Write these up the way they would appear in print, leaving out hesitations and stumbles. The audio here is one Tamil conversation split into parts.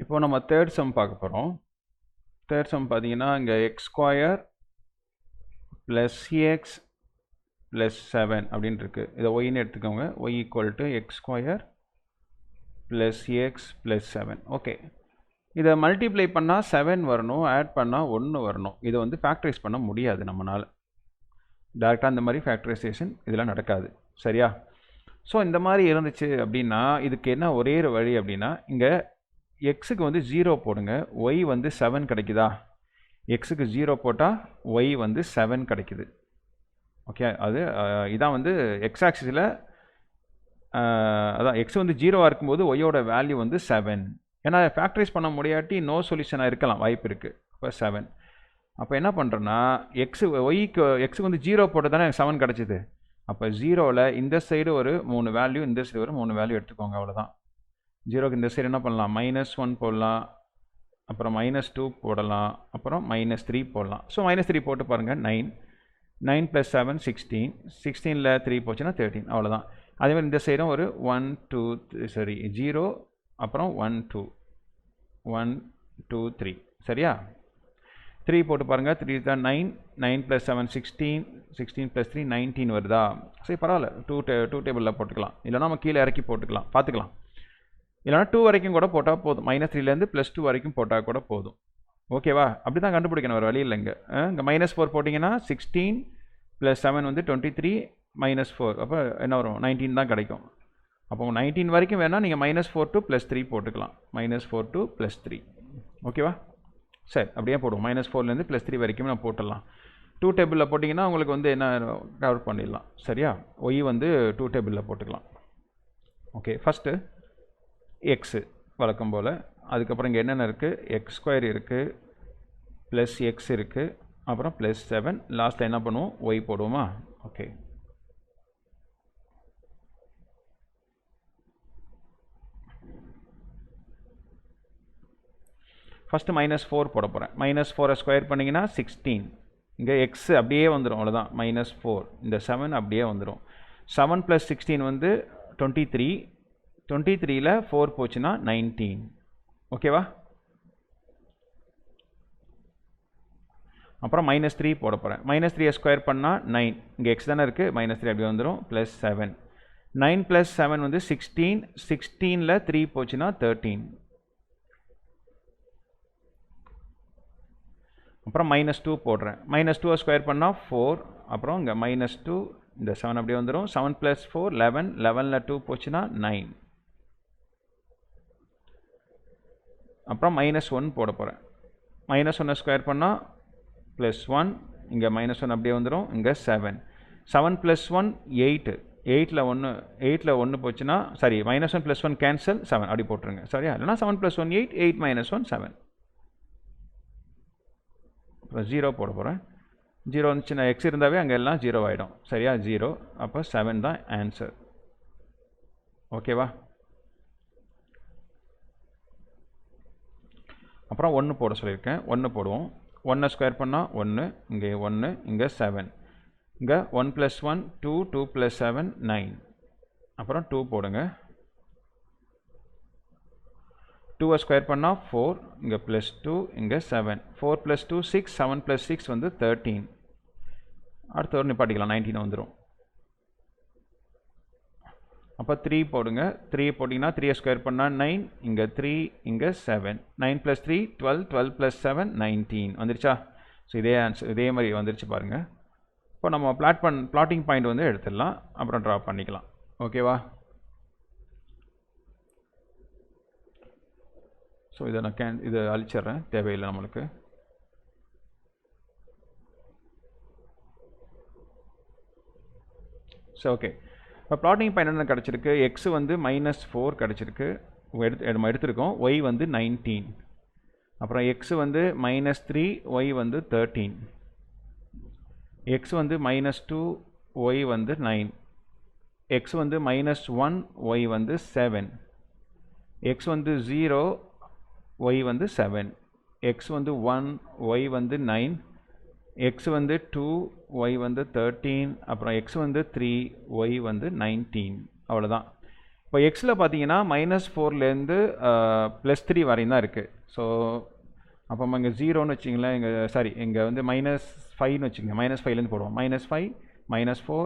இப்போ நம்ம தேர்ட் சம் பார்க்க போகிறோம். தேர்ட் சம் பார்த்தீங்கன்னா இங்கே x square plus x plus 7 அப்படின்னு இருக்குது. இதை ஒய்ன்னு எடுத்துக்கோங்க. Y equal to x square plus x plus 7. Okay, இதை மல்டிப்ளை பண்ணால் 7 வரணும், ஆட் பண்ணால் 1 வரணும். இதை வந்து ஃபேக்டரைஸ் பண்ண முடியாது நம்மளால். டேரெக்டாக இந்த மாதிரி ஃபேக்டரைசேஷன் இதெல்லாம் நடக்காது, சரியா? ஸோ இந்த மாதிரி இருந்துச்சு அப்படின்னா இதுக்கு என்ன ஒரே ஒரு வழி அப்படின்னா, இங்கே எக்ஸுக்கு வந்து 0 போடுங்க, ஒய் வந்து 7 கிடைக்குதா? எக்ஸுக்கு 0 போட்டால் ஒய் வந்து 7 கிடைக்குது. ஓகே, அது இதான் வந்து எக்ஸ் ஆக்சிஸில் அதான் எக்ஸ் வந்து 0வாக இருக்கும்போது ஒய்யோட வேல்யூ வந்து 7. ஏன்னா ஃபேக்டரைஸ் பண்ண முடியாட்டி நோ சொல்யூஷனாக இருக்கலாம், வாய்ப்பு இருக்குது. அப்போ 7. அப்போ என்ன பண்ணுறேன்னா எக்ஸுக்கு வந்து 0 போட்டு தானே 7 கிடச்சிது. அப்போ 0ல் இந்த சைடு ஒரு 3 வேல்யூ, இந்த சைடு ஒரு 3 வேல்யூ எடுத்துக்கோங்க, அவ்வளோதான். 0க்கு இந்த சைடு என்ன பண்ணலாம், -1 போடலாம், அப்புறம் -2 போடலாம், அப்புறம் -3 போடலாம். ஸோ -3 போட்டு பாருங்கள், 9 9 + 7 16, 16ல் 3 போச்சுன்னா 13, அவ்வளோதான். அதேமாதிரி இந்த சைடும் ஒரு 1 2 சரி 0 அப்புறம் 1 2 1 2 3, சரியா? 3 போட்டு பாருங்கள், 3 தான் 9 9 + 7 16, 16 + 3 19 வருதா? சரி, பரவாயில்ல, 2 டேபிளில் போட்டுக்கலாம், இல்லைனா நம்ம கீழே இறக்கி போட்டுக்கலாம், பார்த்துக்கலாம். இல்லைனா 2 வரைக்கும் கூட போட்டால் போதும், -3லேருந்து +2 வரைக்கும் போட்டால் கூட போதும். ஓகேவா? அப்படி தான் கண்டுபிடிக்கணும், ஒரு வழி இல்லைங்க. இங்கே -4 போட்டிங்கன்னா 16 + 7 வந்து 23 -4, அப்போ என்ன வரும், 19 தான் கிடைக்கும். அப்போ 19 வரைக்கும் வேணால் நீங்கள் -4 to +3 போட்டுக்கலாம், -4 to +3. ஓகேவா? சரி, அப்படியே போடுவோம். -4லேருந்து +3 வரைக்கும் நான் போட்டுடலாம். 2 டேபிளில் போட்டிங்கன்னா உங்களுக்கு வந்து என்ன கவர் பண்ணிடலாம், சரியா? ஒய் வந்து 2 டேபிளில் போட்டுக்கலாம். ஓகே, ஃபஸ்ட்டு எக்ஸு வழக்கம் போல். அதுக்கப்புறம் இங்கே என்னென்ன இருக்குது, எக்ஸ் ஸ்கொயர் இருக்குது, ப்ளஸ் எக்ஸ் இருக்குது, அப்புறம் +7. லாஸ்ட்டில் என்ன பண்ணுவோம், ஒய் போடுவோமா? ஓகே, ஃபஸ்ட்டு -4 போட போகிறேன். -4 ஸ்கொயர் பண்ணிங்கன்னா 16. இங்கே எக்ஸ் அப்படியே வந்துடும், அவ்வளோதான். -4, இந்த 7 அப்படியே வந்துடும். 7 + 16 வந்து 23, 23ல் 4 போச்சுன்னா 19. ஓகேவா? அப்புறம் -3 போட போகிறேன். -3 ஸ்கொயர் பண்ணால் 9, இங்கே எக்ஸ் தானே இருக்குது, -3 அப்படியே வந்துடும், +7. 9 + 7 வந்து 16, 16ல் 3 போச்சுன்னா 13. அப்புறம் -2 போடுறேன். -2 ஸ்கொயர் பண்ணால் 4, அப்புறம் இங்கே -2, இந்த 7 அப்படியே வந்துடும். 7 + 4 11, 11ல் 2 போச்சுன்னா 9. அப்புறம் -1 போட போகிறேன். -1 ஸ்கொயர் பண்ணால் +1, இங்கே -1 அப்படியே வந்துடும், இங்கே 7. 7 + 1 8, 8ல் 1 போச்சுன்னா சாரி, -1 + 1 கேன்சல், 7 அப்படி போட்டுருங்க, சரியா? இல்லைனா 7 + 1 8, 8 - 1 7. அப்புறம் 0 போட போகிறேன். 0 வந்துச்சுன்னா எக்ஸ் இருந்தாவே அங்கே எல்லாம் 0 ஆகிடும், சரியா? 0, அப்போ 7 தான் ஆன்சர். ஓகேவா? அப்புறம் 1 போட சொல்லியிருக்கேன், 1 போடுவோம். 1 ஸ்கொயர் பண்ணால் 1, இங்கே 1, இங்கே 7. இங்கே 1 + 1 2, 2 + 7 9. அப்புறம் 2 போடுங்க. 2 ஸ்கொயர் பண்ணால் 4, இங்கே +2, இங்கே 7. 4 + 2 6, 7 + 6 வந்து 13. அடுத்த ஒரு நிப்பாட்டிக்கலாம், 19 வந்துடும். அப்போ 3 போடுங்க. 3 போட்டிங்கன்னா 3 ஸ்கொயர் பண்ணால் 9, இங்கே 3, இங்கே 7. 9 + 3 12, 12 + 7 19 வந்துருச்சா? ஸோ இதே ஆன்சர், இதே மாதிரி வந்துருச்சு பாருங்கள். இப்போ நம்ம பிளாட்டிங் பாயிண்ட் வந்து எடுத்துடலாம், அப்புறம் ட்ரா பண்ணிக்கலாம். ஓகேவா? ஸோ இதை நான் இதை அழிச்சிட்றேன், தேவையில்லை நம்மளுக்கு. ஸோ ஓகே, இப்போ பிளாட்டிங் பாயிண்ட் என்ன கிடச்சிருக்கு, எக்ஸ் வந்து -4 கிடச்சிருக்கு, நம்ம எடுத்துருக்கோம். ஒய் வந்து 19, அப்புறம் எக்ஸ் வந்து -3, ஒய் வந்து 13, எக்ஸ் வந்து -2, ஒய் வந்து 9, எக்ஸ் வந்து -1, ஒய் வந்து 7, எக்ஸ் வந்து 0, ஒய் வந்து 7, எக்ஸ் வந்து 1, ஒய் வந்து 9, எக்ஸ் வந்து 2, ஒய் வந்து 13, அப்புறம் எக்ஸ் வந்து 3, ஒய் வந்து 19, அவ்வளோதான். இப்போ எக்ஸில் பார்த்தீங்கன்னா -4லேருந்து +3 வரையும் தான் இருக்குது. ஸோ அப்போ நம்ம இங்கே 0ன்னு வச்சிங்களேன், இங்கே சாரி இங்கே வந்து -5ன்னு வச்சுக்கோங்க. -5லேருந்து போடுவோம். -5 -4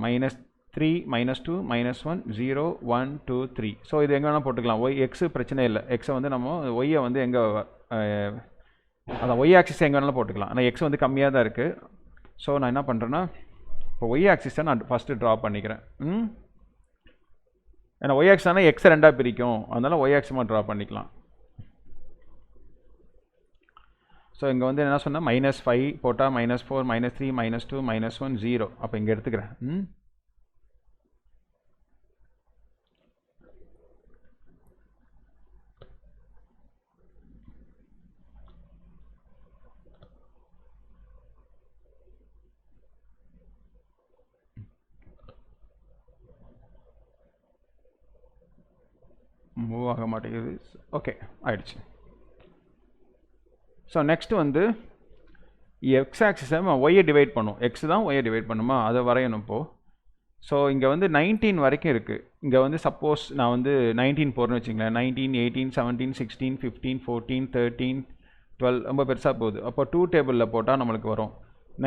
-3 -2 -1 0 1 2 3. ஸோ இது எங்கே வேணால் போட்டுக்கலாம். எக்ஸு பிரச்சனை இல்லை. எக்ஸை வந்து நம்ம ஒய்யை வந்து எங்கே அதான் ஒய் ஆக்சிஸ் எங்கே வேணாலும் போட்டுக்கலாம். ஆனால் எக்ஸ் வந்து கம்மியாக தான் இருக்குது. ஸோ நான் என்ன பண்ணுறேன்னா இப்போ ஒய் ஆக்சிஸை நான் ஃபஸ்ட்டு ட்ரா பண்ணிக்கிறேன். ஏன்னா ஒய் ஆக்ஸ் ஆனால் எக்ஸை ரெண்டாக பிரிக்கும், அதனால் ஒய் ஆக்ஸமாக ட்ரா பண்ணிக்கலாம். ஸோ இங்கே வந்து என்ன சொன்னால் -5 போட்டால் -4 -3 -2 -1 0. அப்போ இங்கே எடுத்துக்கிறேன். மூவ் ஆக மாட்டேங்குது. ஓகே ஆயிடுச்சு. ஸோ நெக்ஸ்ட்டு வந்து எக்ஸ் ஆக்சிஸை ஒய்யை டிவைட் பண்ணும். எக்ஸ் தான் ஒய்யை டிவைட் பண்ணுமா, அதை வரையணும் இப்போது. ஸோ இங்கே வந்து 19 வரைக்கும் இருக்குது. இங்கே வந்து சப்போஸ் நான் வந்து 19 போடுறேன்னு வச்சுங்களேன். 19 18 17 16 15 14 13 12 ரொம்ப பெருசாக போகுது. அப்போ 2 டேபிளில் போட்டால் நம்மளுக்கு வரும்.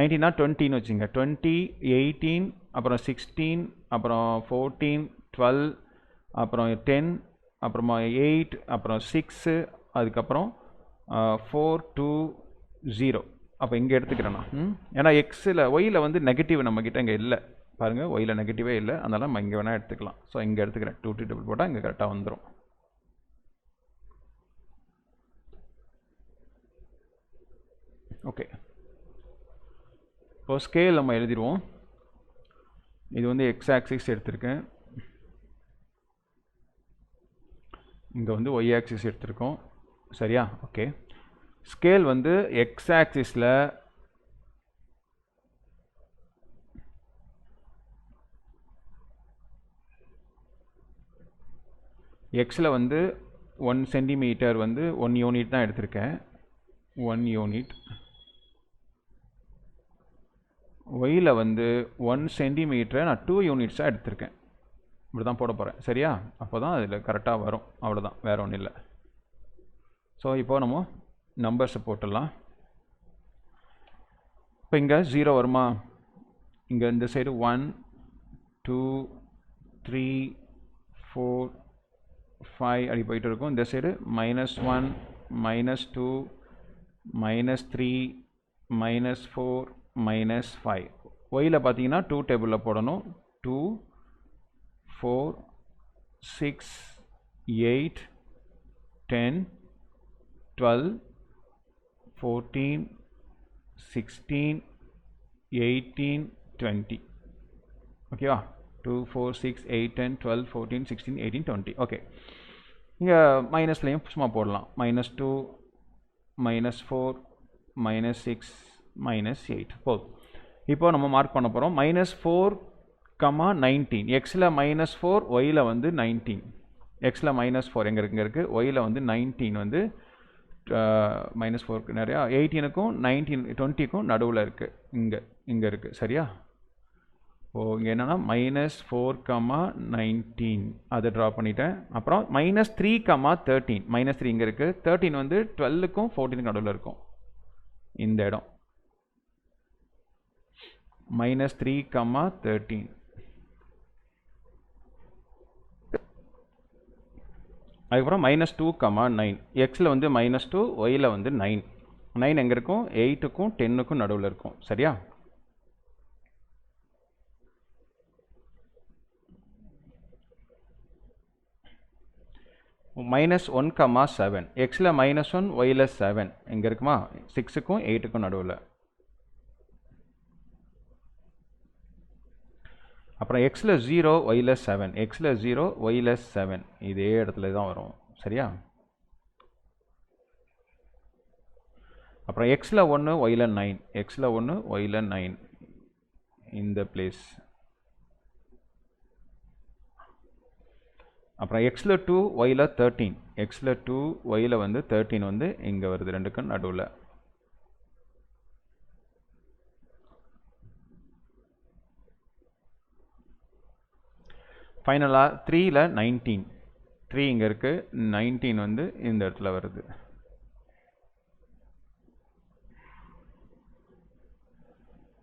19னா 20ன்னு வச்சுங்க. 20 18 அப்புறம் 16 அப்புறம் 14 12 அப்புறம் 10 அப்புறமா 8 அப்புறம் 6 அதுக்கப்புறம் 4 2 0. அப்போ இங்கே எடுத்துக்கிறேன்னா ஏன்னா எக்ஸில் ஒய்யில் வந்து நெகட்டிவ் நம்மக்கிட்ட இங்கே இல்லை பாருங்கள். ஒய்யில் நெகட்டிவே இல்லை, அதனால் நம்ம இங்கே வேணால் எடுத்துக்கலாம். ஸோ இங்கே எடுத்துக்கிறேன். 2 டேபிள் போட்டால் இங்கே கரெக்டாக வந்துடும். ஓகே, இப்போ ஸ்கேல் நம்ம எழுதிடுவோம். இது வந்து எக்ஸ் ஆக்சிஸ் எடுத்திருக்கேன், இங்கே வந்து ஒய் ஆக்சிஸ் எடுத்திருக்கோம். சரியா? ஓகே, ஸ்கேல் வந்து எக்ஸ் ஆக்சிஸில் எக்ஸில் வந்து 1 சென்டிமீட்டர் வந்து 1 யூனிட் தான் எடுத்திருக்கேன். 1 யூனிட். ஒய்யில் வந்து 1 சென்டிமீட்டரை நான் 2 யூனிட்ஸாக எடுத்திருக்கேன். இப்படி தான் போட போகிறேன். சரியா? அப்போ தான் அதில் கரெக்டாக வரும். அவ்வளோதான், வேறு ஒன்றும் இல்லை. ஸோ இப்போது நம்ம நம்பர்ஸை போட்டுடலாம். இப்போ இங்கே 0 வருமா? இங்கே இந்த சைடு 1 2 3 4 5 அப்படி போயிட்டு இருக்கும். இந்த சைடு -1 -2 -3 -4 -5. ஒயில் பார்த்தீங்கன்னா 2 டேபிளில் போடணும். 2 4 6 8 10 12 14 16 18 20. ஓகேவா? 2 4 6 8 10 12 14 16 18 20. ஓகே, இங்கே மைனஸ்லையும் சும்மா போடலாம். -2 -4 -6 -8 போதும். இப்போ நம்ம மார்க் பண்ண போகிறோம். -4 19. எக்ஸில் -4, ஒயில் வந்து 19. எக்ஸில் -4 எங்கே இருக்குது? இங்கே இருக்குது. ஒயில் வந்து 19 வந்து -4க்கு நிறையா 18க்கும் 19 20க்கும் நடுவில் இருக்குது. இங்கே இருக்குது. சரியா? இங்கே என்னென்னா -4, 19 அதை ட்ரா பண்ணிட்டேன். அப்புறம் -3, 13. -3 இங்கே இருக்குது. 13 வந்து 12க்கும் 14க்கும் நடுவில் இருக்கும். இந்த இடம் -3, 13. அதுக்கப்புறம் -2, 9. எக்ஸில் வந்து -2, ஒயில் வந்து 9. 9 எங்கே இருக்கும்? 8க்கும் 10க்கும் நடுவில் இருக்கும். சரியா? -1, 7. எக்ஸில் -1, ஒயில் 7 எங்கே இருக்குமா? 6க்கும் 8க்கும் நடுவில். அப்புறம் எக்ஸில் 0, ஒயில் 7. எக்ஸில் 0, ஒயில் 7 இதே இடத்துல தான் வரும். சரியா? அப்புறம் எக்ஸில் 1, ஒயில் 9. எக்ஸில் 1, ஒயில் 9 இந்த பிளேஸ். அப்புறம் எக்ஸில் 2, ஒயில் 13. எக்ஸில் 2, ஒயில் வந்து 13 வந்து இங்கே வருது, ரெண்டுக்கும் நடுவில். ஃபைனலாக 3ல் 19, 3 இங்கே இருக்குது, 19 வந்து இந்த இடத்துல வருது.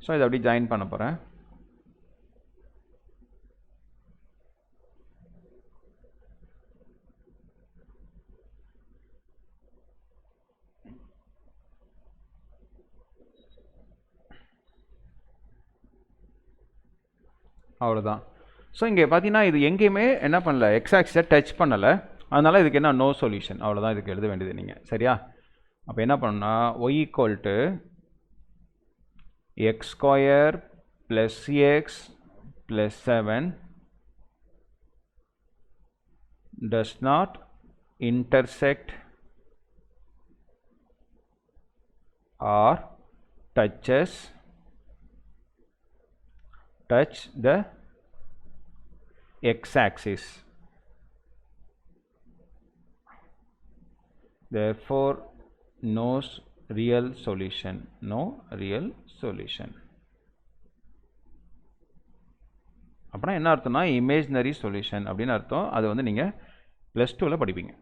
ஸோ இதை அப்படி ஜாயின் பண்ண போகிறேன். அவ்வளோதான். ஸோ இங்கே பார்த்தீங்கன்னா இது எங்கேயுமே என்ன பண்ணல, எக்ஸ் ஆக்சிஸை டச் பண்ணலை. அதனால் இதுக்கு என்ன நோ சொல்யூஷன், அவ்வளோதான் இதுக்கு எழுத வேண்டியது நீங்கள். சரியா? அப்போ என்ன பண்ணணும்னா y equal to x square plus x plus 7 does not intersect or touch the x-axis. Therefore, no real solution. No real solution. அப்படின்னா என்ன அர்த்தம்னா இமேஜினரி சொல்யூஷன் அப்படின்னு அர்த்தம். அது வந்து நீங்கள் +2ல் படிப்பீங்க.